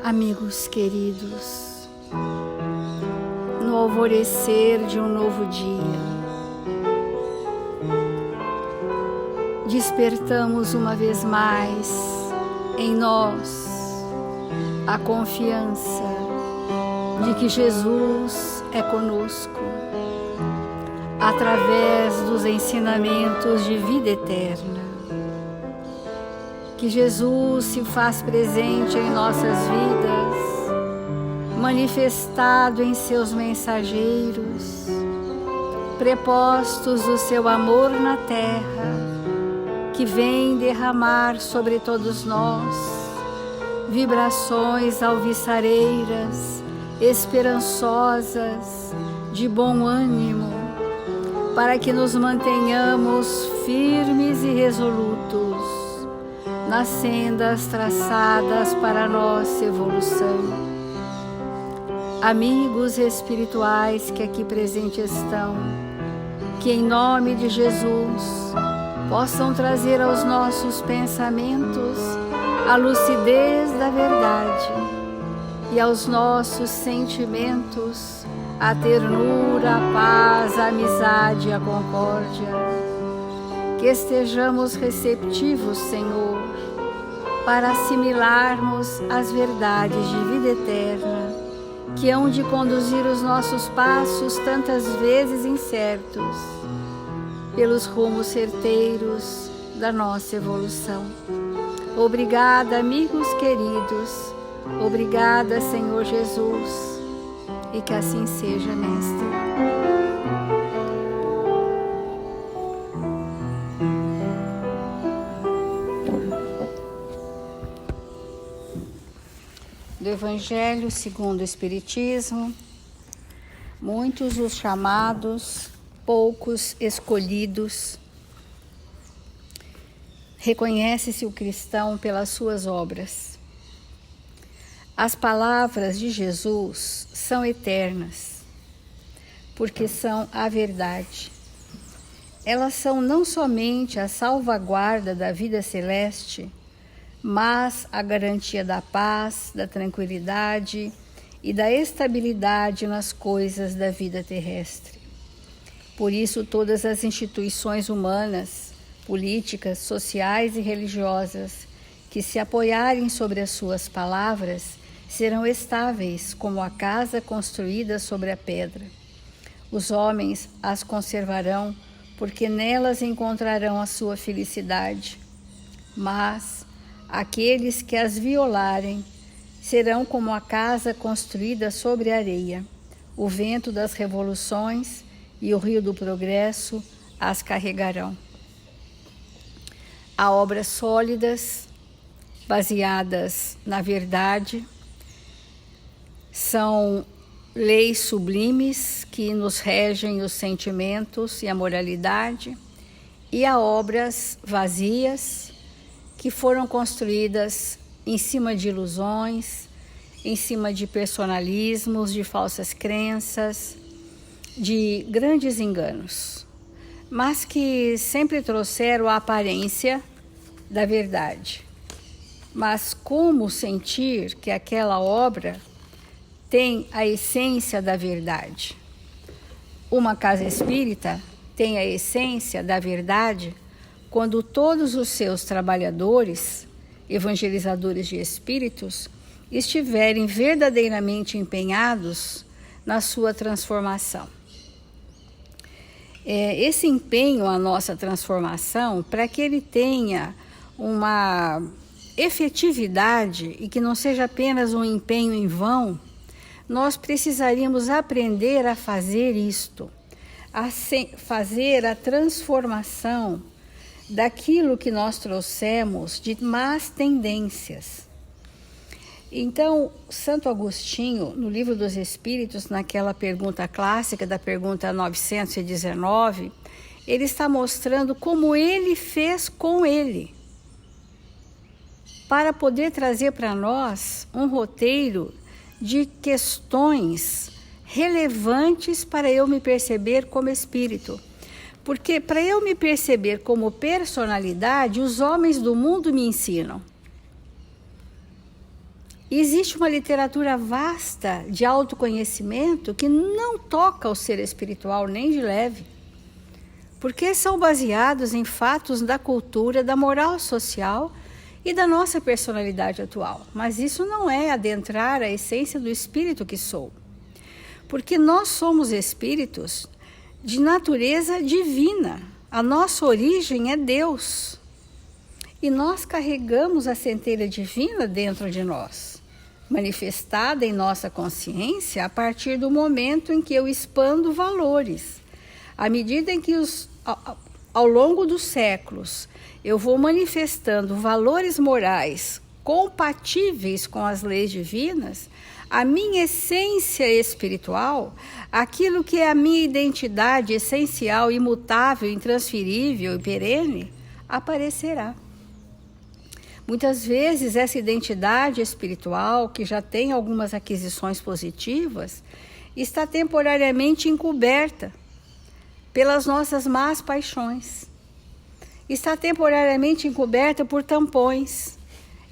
Amigos queridos, no alvorecer de um novo dia, despertamos uma vez mais em nós a confiança de que Jesus é conosco, através dos ensinamentos de vida eterna. Que Jesus se faz presente em nossas vidas, manifestado em seus mensageiros, prepostos do seu amor na terra, que vem derramar sobre todos nós vibrações alviçareiras, esperançosas, de bom ânimo, para que nos mantenhamos firmes e resolutos nas sendas traçadas para a nossa evolução. Amigos espirituais que aqui presentes estão, que em nome de Jesus possam trazer aos nossos pensamentos a lucidez da verdade e aos nossos sentimentos a ternura, a paz, a amizade e a concórdia. Que estejamos receptivos, Senhor, para assimilarmos as verdades de vida eterna, que hão de conduzir os nossos passos, tantas vezes incertos, pelos rumos certeiros da nossa evolução. Obrigada, amigos queridos, obrigada, Senhor Jesus, e que assim seja, Mestre. Do Evangelho segundo o Espiritismo, muitos os chamados, poucos escolhidos. Reconhece-se o cristão pelas suas obras. As palavras de Jesus são eternas, porque são a verdade. Elas são não somente a salvaguarda da vida celeste, mas a garantia da paz, da tranquilidade e da estabilidade nas coisas da vida terrestre. Por isso, todas as instituições humanas, políticas, sociais e religiosas que se apoiarem sobre as suas palavras serão estáveis como a casa construída sobre a pedra. Os homens as conservarão porque nelas encontrarão a sua felicidade, mas aqueles que as violarem serão como a casa construída sobre a areia. O vento das revoluções e o rio do progresso as carregarão. Há obras sólidas, baseadas na verdade, são leis sublimes que nos regem os sentimentos e a moralidade, e há obras vazias, que foram construídas em cima de ilusões, em cima de personalismos, de falsas crenças, de grandes enganos, mas que sempre trouxeram a aparência da verdade. Mas como sentir que aquela obra tem a essência da verdade? Uma casa espírita tem a essência da verdade quando todos os seus trabalhadores, evangelizadores de espíritos, estiverem verdadeiramente empenhados na sua transformação. Esse empenho à nossa transformação, para que ele tenha uma efetividade e que não seja apenas um empenho em vão, nós precisaríamos aprender a fazer isto, a fazer a transformação daquilo que nós trouxemos de más tendências. Então, Santo Agostinho, no Livro dos Espíritos, naquela pergunta clássica da pergunta 919, ele está mostrando como ele fez com ele, para poder trazer para nós um roteiro de questões relevantes para eu me perceber como espírito. Porque para eu me perceber como personalidade, os homens do mundo me ensinam. Existe uma literatura vasta de autoconhecimento que não toca o ser espiritual nem de leve, porque são baseados em fatos da cultura, da moral social e da nossa personalidade atual. Mas isso não é adentrar a essência do espírito que sou, porque nós somos espíritos de natureza divina. A nossa origem é Deus e nós carregamos a centelha divina dentro de nós, manifestada em nossa consciência a partir do momento em que eu expando valores. À medida em que ao longo dos séculos eu vou manifestando valores morais compatíveis com as leis divinas, a minha essência espiritual, aquilo que é a minha identidade essencial, imutável, intransferível e perene, aparecerá. Muitas vezes essa identidade espiritual, que já tem algumas aquisições positivas, está temporariamente encoberta pelas nossas más paixões. Está temporariamente encoberta por tampões.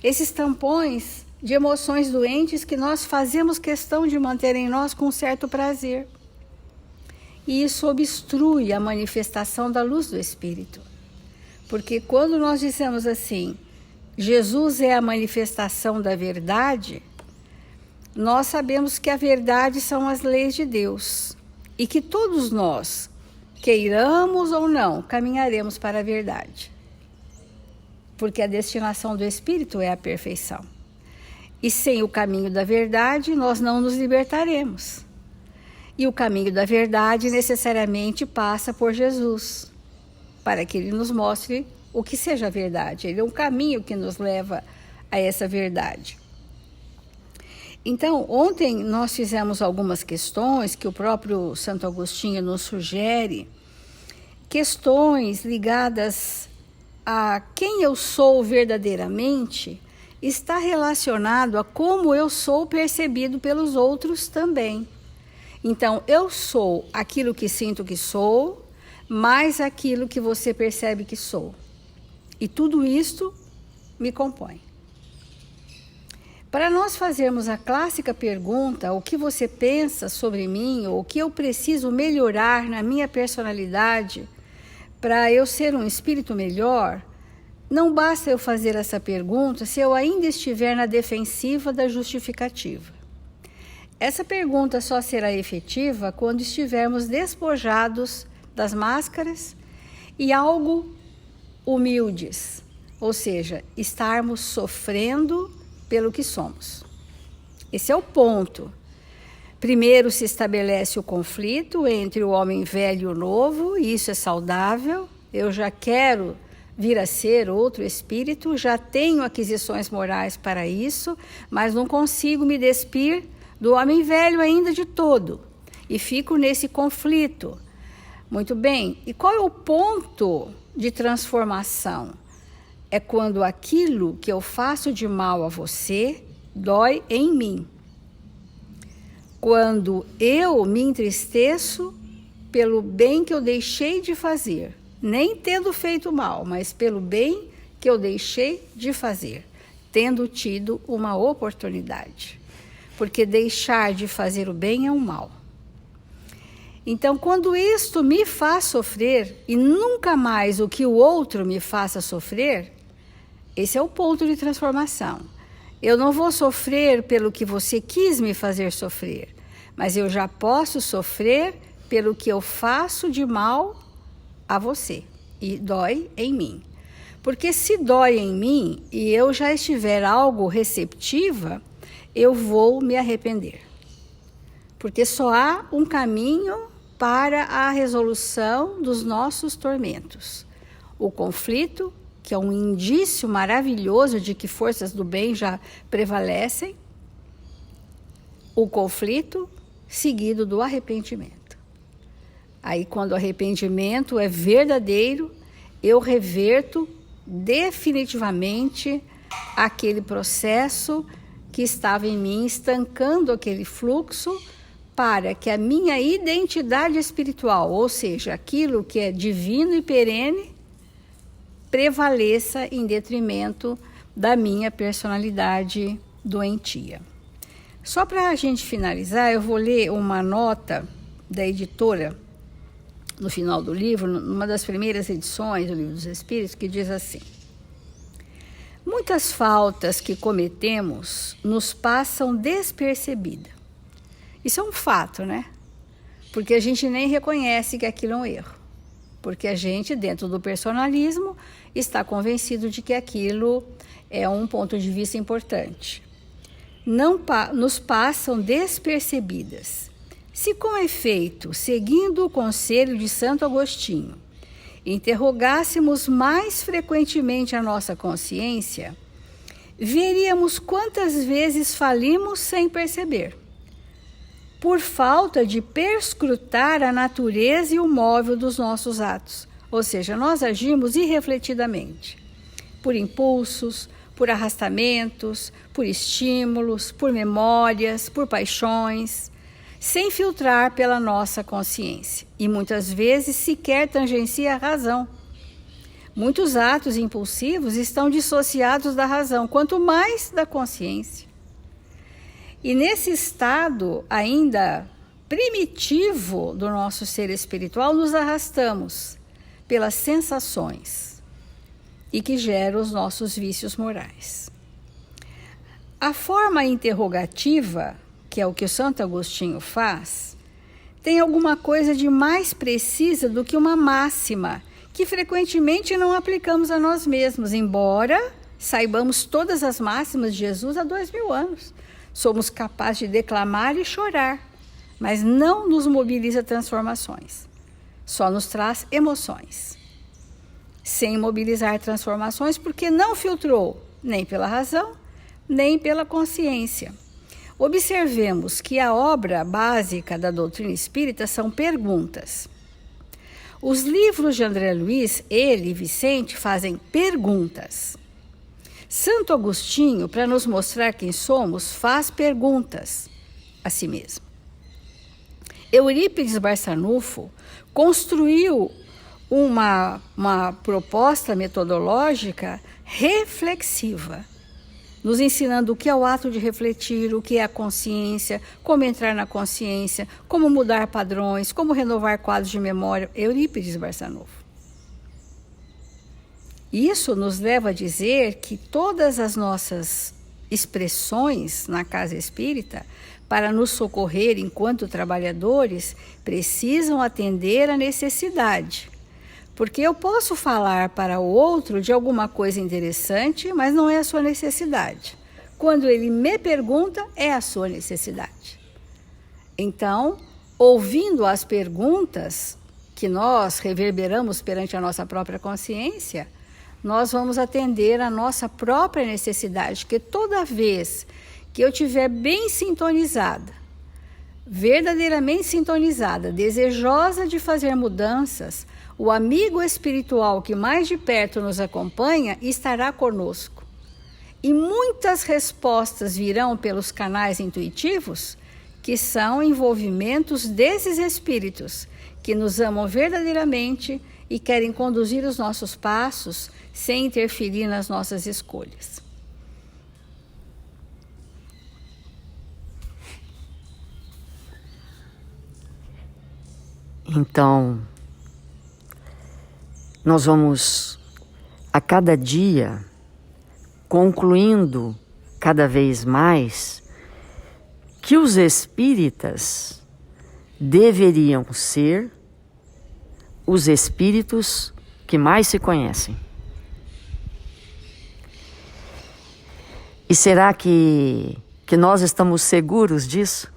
Esses tampões de emoções doentes que nós fazemos questão de manter em nós com certo prazer. E isso obstrui a manifestação da luz do Espírito. Porque quando nós dizemos assim, Jesus é a manifestação da verdade, nós sabemos que a verdade são as leis de Deus e que todos nós, queiramos ou não, caminharemos para a verdade, porque a destinação do Espírito é a perfeição. E sem o caminho da verdade, nós não nos libertaremos. E o caminho da verdade necessariamente passa por Jesus, para que Ele nos mostre o que seja a verdade. Ele é um caminho que nos leva a essa verdade. Então, ontem nós fizemos algumas questões que o próprio Santo Agostinho nos sugere, questões ligadas a quem eu sou verdadeiramente, está relacionado a como eu sou percebido pelos outros também. Então, eu sou aquilo que sinto que sou, mais aquilo que você percebe que sou. E tudo isto me compõe. Para nós fazermos a clássica pergunta, o que você pensa sobre mim, ou o que eu preciso melhorar na minha personalidade para eu ser um espírito melhor, não basta eu fazer essa pergunta se eu ainda estiver na defensiva da justificativa. Essa pergunta só será efetiva quando estivermos despojados das máscaras e algo humildes, ou seja, estarmos sofrendo pelo que somos. Esse é o ponto. Primeiro se estabelece o conflito entre o homem velho e o novo, e isso é saudável. Eu já quero vir a ser outro espírito, já tenho aquisições morais para isso, mas não consigo me despir do homem velho ainda de todo, e fico nesse conflito. Muito bem, e qual é o ponto de transformação? É quando aquilo que eu faço de mal a você dói em mim. Quando eu me entristeço pelo bem que eu deixei de fazer, nem tendo feito mal, mas pelo bem que eu deixei de fazer, tendo tido uma oportunidade. Porque deixar de fazer o bem é um mal. Então, quando isto me faz sofrer, e nunca mais o que o outro me faça sofrer, esse é o ponto de transformação. Eu não vou sofrer pelo que você quis me fazer sofrer, mas eu já posso sofrer pelo que eu faço de mal a você, e dói em mim. Porque se dói em mim e eu já estiver algo receptiva, eu vou me arrepender. Porque só há um caminho para a resolução dos nossos tormentos. O conflito, que é um indício maravilhoso de que forças do bem já prevalecem. O conflito seguido do arrependimento. Aí, quando o arrependimento é verdadeiro, eu reverto definitivamente aquele processo que estava em mim, estancando aquele fluxo, para que a minha identidade espiritual, ou seja, aquilo que é divino e perene, prevaleça em detrimento da minha personalidade doentia. Só para a gente finalizar, eu vou ler uma nota da editora no final do livro, numa das primeiras edições do Livro dos Espíritos, que diz assim: muitas faltas que cometemos nos passam despercebida. Isso é um fato, né? Porque a gente nem reconhece que aquilo é um erro. Porque a gente, dentro do personalismo, está convencido de que aquilo é um ponto de vista importante. Nos passam despercebidas. Se, com efeito, seguindo o conselho de Santo Agostinho, interrogássemos mais frequentemente a nossa consciência, veríamos quantas vezes falimos sem perceber, por falta de perscrutar a natureza e o móvel dos nossos atos. Ou seja, nós agimos irrefletidamente, por impulsos, por arrastamentos, por estímulos, por memórias, por paixões, sem filtrar pela nossa consciência. E muitas vezes sequer tangencia a razão. Muitos atos impulsivos estão dissociados da razão, quanto mais da consciência. E nesse estado ainda primitivo do nosso ser espiritual, nos arrastamos pelas sensações e que geram os nossos vícios morais. A forma interrogativa, que é o que o Santo Agostinho faz, tem alguma coisa de mais precisa do que uma máxima, que frequentemente não aplicamos a nós mesmos, embora saibamos todas as máximas de Jesus há 2000 anos. Somos capazes de declamar e chorar, mas não nos mobiliza transformações. Só nos traz emoções, sem mobilizar transformações, porque não filtrou nem pela razão, nem pela consciência. Observemos que a obra básica da doutrina espírita são perguntas. Os livros de André Luiz, ele e Vicente, fazem perguntas. Santo Agostinho, para nos mostrar quem somos, faz perguntas a si mesmo. Eurípides Barçanufo construiu uma proposta metodológica reflexiva, nos ensinando o que é o ato de refletir, o que é a consciência, como entrar na consciência, como mudar padrões, como renovar quadros de memória. Eurípides Barçanufo. Isso nos leva a dizer que todas as nossas expressões na casa espírita, para nos socorrer enquanto trabalhadores, precisam atender à necessidade. Porque eu posso falar para o outro de alguma coisa interessante, mas não é a sua necessidade. Quando ele me pergunta, é a sua necessidade. Então, ouvindo as perguntas que nós reverberamos perante a nossa própria consciência, nós vamos atender a nossa própria necessidade, que toda vez que eu estiver bem sintonizada, verdadeiramente sintonizada, desejosa de fazer mudanças, o amigo espiritual que mais de perto nos acompanha estará conosco. E muitas respostas virão pelos canais intuitivos, que são envolvimentos desses espíritos que nos amam verdadeiramente e querem conduzir os nossos passos sem interferir nas nossas escolhas. Então, nós vamos a cada dia concluindo cada vez mais que os espíritas deveriam ser os espíritos que mais se conhecem. E será que nós estamos seguros disso?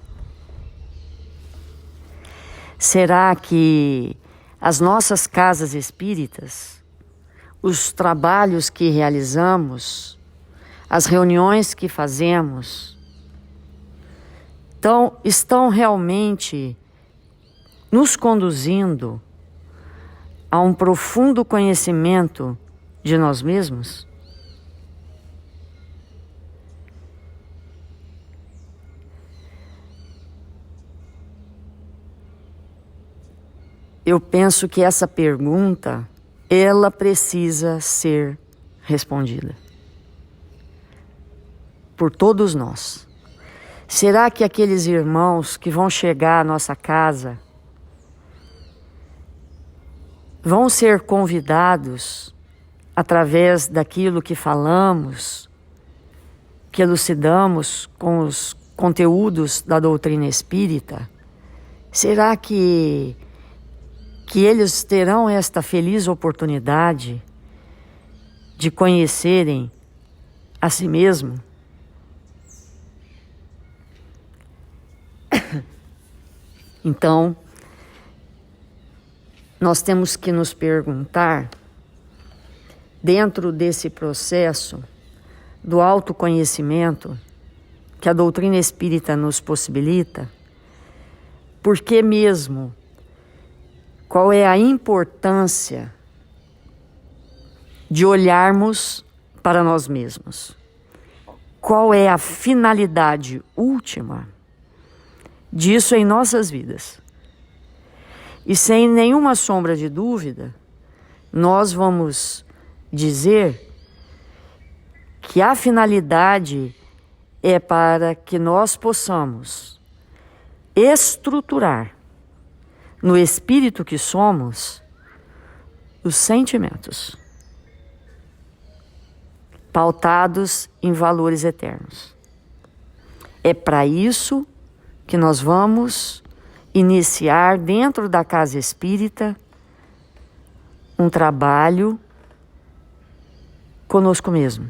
Será que as nossas casas espíritas, os trabalhos que realizamos, as reuniões que fazemos, estão realmente nos conduzindo a um profundo conhecimento de nós mesmos? Eu penso que essa pergunta, ela precisa ser respondida. por todos nós. Será que aqueles irmãos que vão chegar à nossa casa vão ser convidados através daquilo que falamos, que elucidamos com os conteúdos da doutrina espírita? Será que eles terão esta feliz oportunidade de conhecerem a si mesmo? Então, nós temos que nos perguntar, dentro desse processo do autoconhecimento que a doutrina espírita nos possibilita, por que mesmo? Qual é a importância de olharmos para nós mesmos? Qual é a finalidade última disso em nossas vidas? E sem nenhuma sombra de dúvida, nós vamos dizer que a finalidade é para que nós possamos estruturar no espírito que somos os sentimentos pautados em valores eternos. É para isso que nós vamos iniciar dentro da casa espírita um trabalho conosco mesmo.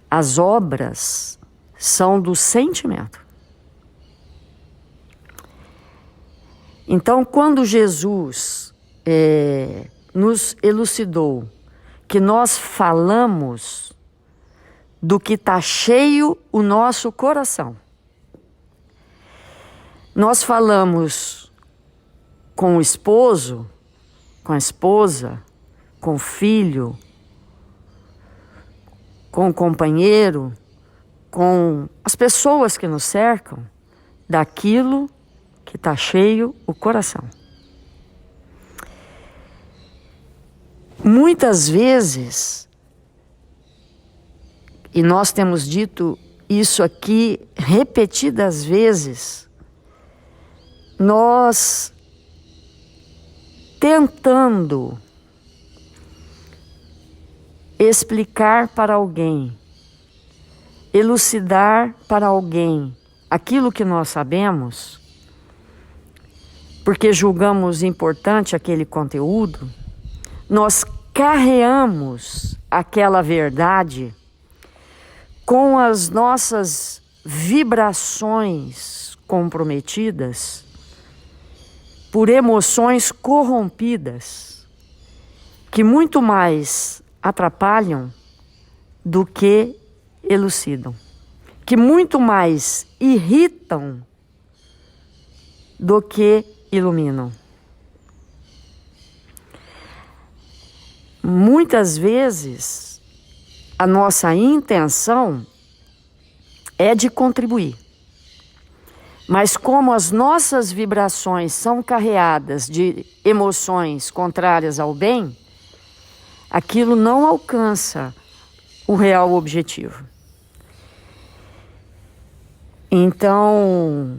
As obras são do sentimento. Então, quando Jesus nos elucidou que nós falamos do que está cheio o nosso coração, nós falamos com o esposo, com a esposa, com o filho, com o companheiro, com as pessoas que nos cercam, daquilo que está cheio o coração. Muitas vezes, e nós temos dito isso aqui repetidas vezes, nós tentando explicar para alguém, elucidar para alguém aquilo que nós sabemos, porque julgamos importante aquele conteúdo, nós carreamos aquela verdade com as nossas vibrações comprometidas por emoções corrompidas, que muito mais atrapalham do que elucidam, que muito mais irritam do que iluminam. Muitas vezes a nossa intenção é de contribuir, mas como as nossas vibrações são carreadas de emoções contrárias ao bem, aquilo não alcança o real objetivo. Então,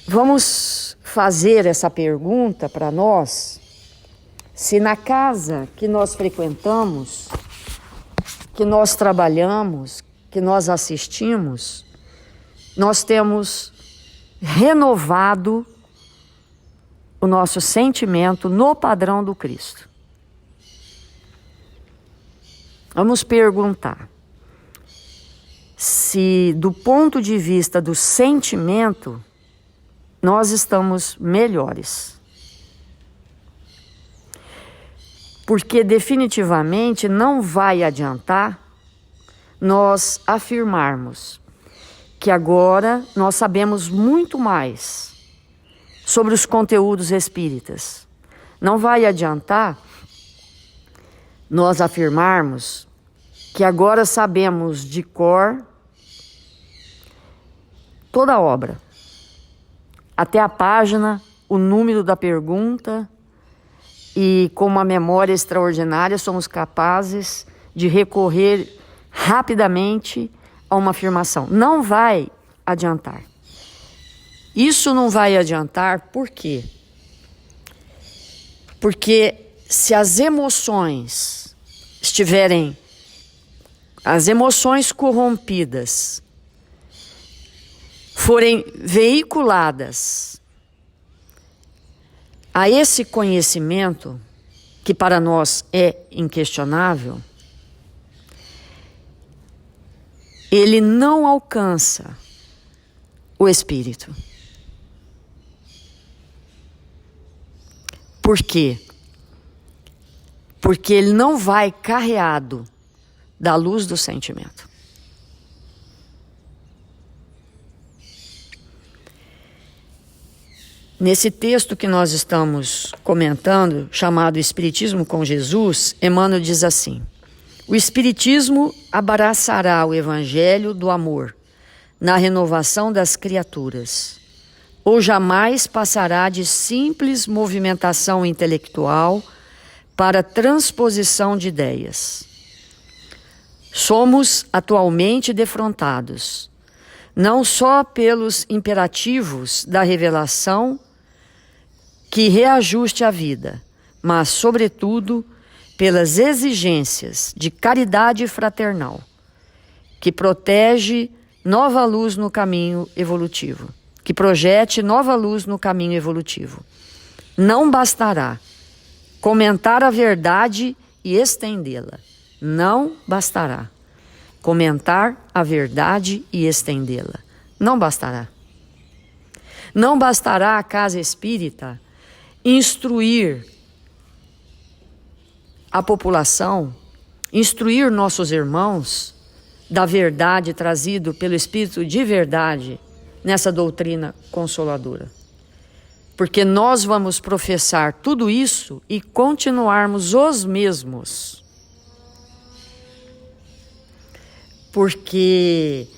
vamos fazer essa pergunta para nós, se na casa que nós frequentamos, que nós trabalhamos, que nós assistimos, nós temos renovado o nosso sentimento no padrão do Cristo. Vamos perguntar se, do ponto de vista do sentimento, nós estamos melhores. Porque definitivamente não vai adiantar nós afirmarmos que agora nós sabemos muito mais sobre os conteúdos espíritas. Não vai adiantar nós afirmarmos que agora sabemos de cor toda a obra, até a página, o número da pergunta, e com uma memória extraordinária somos capazes de recorrer rapidamente a uma afirmação. Não vai adiantar. Isso não vai adiantar por quê? Porque se as emoções corrompidas forem veiculadas a esse conhecimento, que para nós é inquestionável, ele não alcança o espírito. Por quê? Porque ele não vai carreado da luz do sentimento. Nesse texto que nós estamos comentando, chamado Espiritismo com Jesus, Emmanuel diz assim: o Espiritismo abraçará o Evangelho do amor na renovação das criaturas, ou jamais passará de simples movimentação intelectual para transposição de ideias. Somos atualmente defrontados, não só pelos imperativos da revelação que reajuste a vida, mas, sobretudo, pelas exigências de caridade fraternal, que protege nova luz no caminho evolutivo, que projete nova luz no caminho evolutivo. Não bastará comentar a verdade e estendê-la. Não bastará comentar a verdade e estendê-la. Não bastará. Não bastará a casa espírita instruir a população, instruir nossos irmãos da verdade trazido pelo Espírito de verdade nessa doutrina consoladora. Porque nós vamos professar tudo isso e continuarmos os mesmos. Porque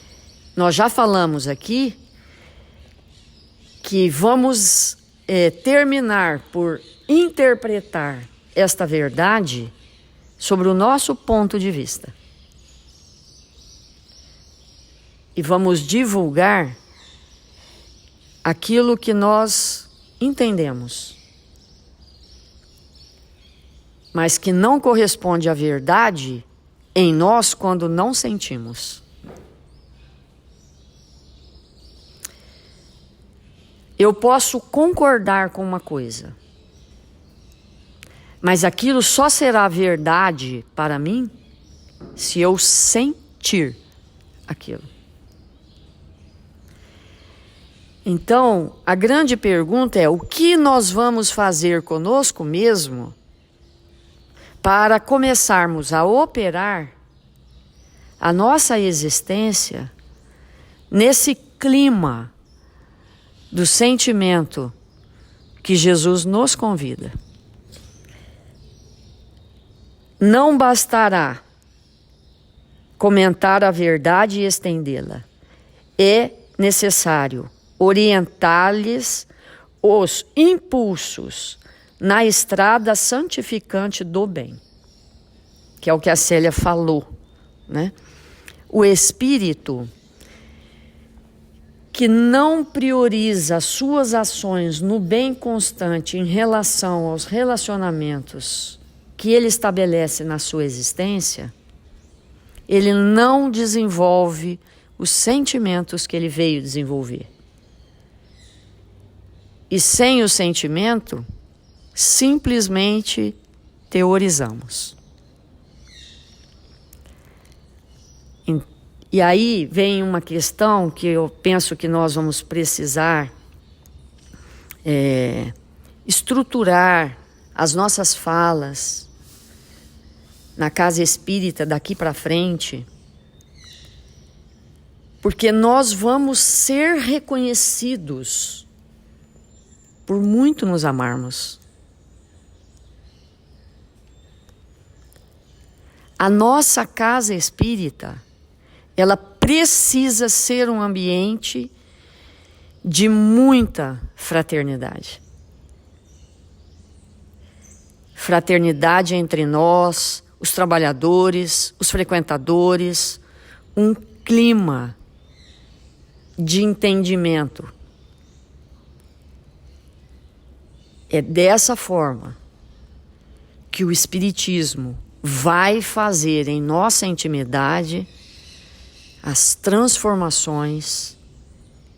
nós já falamos aqui que vamos terminar por interpretar esta verdade sobre o nosso ponto de vista. E vamos divulgar aquilo que nós entendemos, mas que não corresponde à verdade em nós quando não sentimos. Eu posso concordar com uma coisa, mas aquilo só será verdade para mim se eu sentir aquilo. Então, a grande pergunta é: o que nós vamos fazer conosco mesmo para começarmos a operar a nossa existência nesse clima do sentimento que Jesus nos convida? Não bastará comentar a verdade e estendê-la. É necessário orientar-lhes os impulsos na estrada santificante do bem, que é o que a Célia falou, né? O espírito que não prioriza suas ações no bem constante em relação aos relacionamentos que ele estabelece na sua existência, ele não desenvolve os sentimentos que ele veio desenvolver. E sem o sentimento, simplesmente teorizamos. E aí vem uma questão que eu penso que nós vamos precisar estruturar as nossas falas na casa espírita daqui para frente, porque nós vamos ser reconhecidos por muito nos amarmos. A nossa casa espírita, ela precisa ser um ambiente de muita fraternidade. Fraternidade entre nós, o os trabalhadores, os frequentadores, um clima de entendimento. É dessa forma que o Espiritismo vai fazer em nossa intimidade as transformações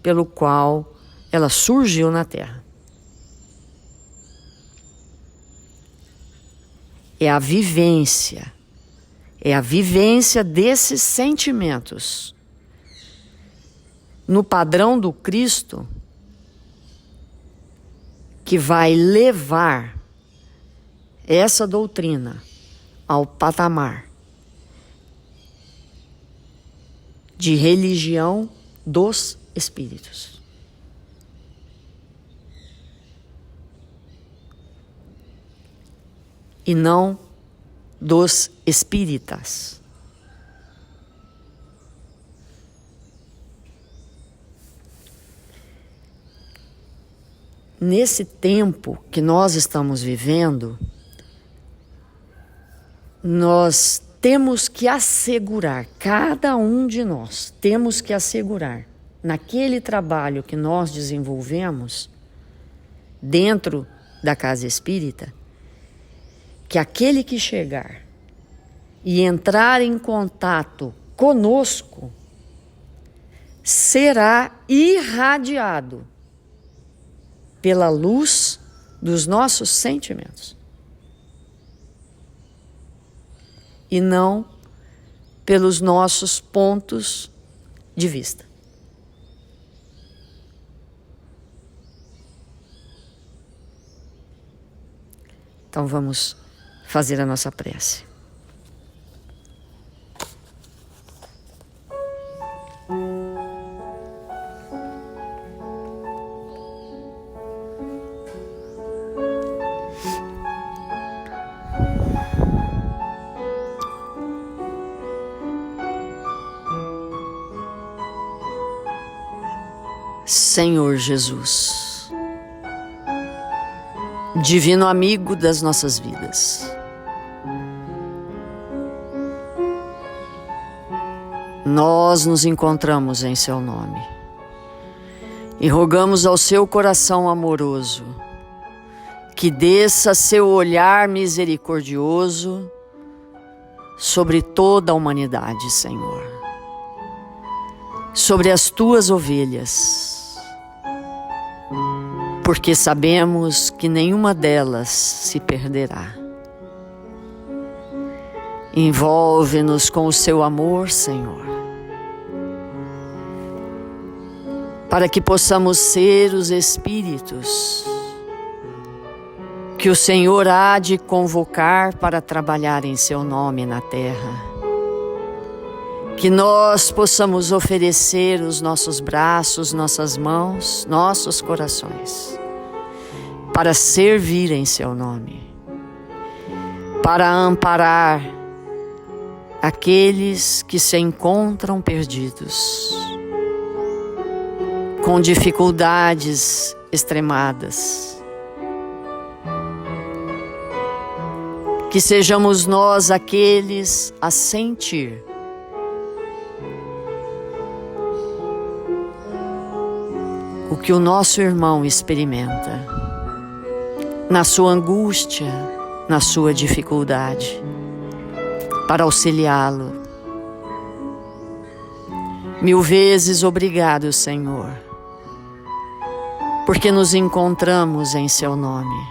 pelo qual ela surgiu na Terra. É a vivência desses sentimentos no padrão do Cristo que vai levar essa doutrina ao patamar de religião dos espíritos. E não dos espíritas. Nesse tempo que nós estamos vivendo, nós temos que assegurar, cada um de nós, temos que assegurar, naquele trabalho que nós desenvolvemos dentro da casa espírita, que aquele que chegar e entrar em contato conosco será irradiado pela luz dos nossos sentimentos e não pelos nossos pontos de vista. Então vamos fazer a nossa prece. Senhor Jesus, divino amigo das nossas vidas, nós nos encontramos em seu nome e rogamos ao seu coração amoroso que desça seu olhar misericordioso sobre toda a humanidade, Senhor, sobre as tuas ovelhas, porque sabemos que nenhuma delas se perderá. Envolve-nos com o seu amor, Senhor, para que possamos ser os espíritos que o Senhor há de convocar para trabalhar em seu nome na terra. Que nós possamos oferecer os nossos braços, nossas mãos, nossos corações, para servir em seu nome, para amparar aqueles que se encontram perdidos, com dificuldades extremadas. Que sejamos nós aqueles a sentir o que o nosso irmão experimenta, na sua angústia, na sua dificuldade, para auxiliá-lo. Mil vezes obrigado, Senhor, porque nos encontramos em seu nome,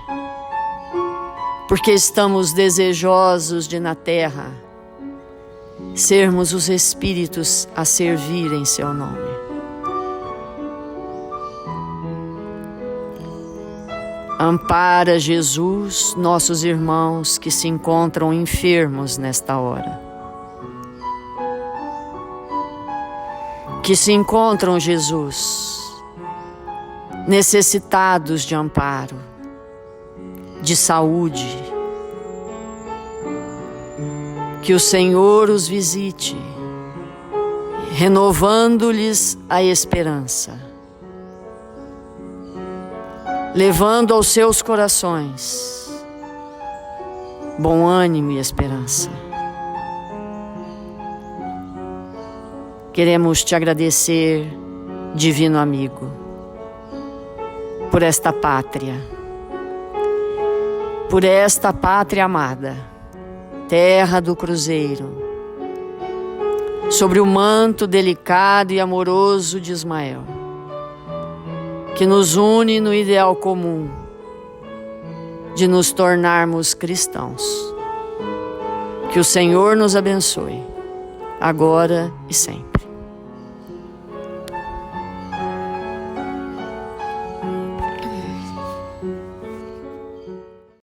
porque estamos desejosos de na terra sermos os espíritos a servir em seu nome. Ampara, Jesus, nossos irmãos que se encontram enfermos nesta hora. Que se encontram, Jesus, necessitados de amparo, de saúde. Que o Senhor os visite, renovando-lhes a esperança, levando aos seus corações bom ânimo e esperança. Queremos te agradecer, divino amigo, por esta pátria amada, terra do Cruzeiro, sobre o manto delicado e amoroso de Ismael, que nos une no ideal comum de nos tornarmos cristãos. Que o Senhor nos abençoe, agora e sempre.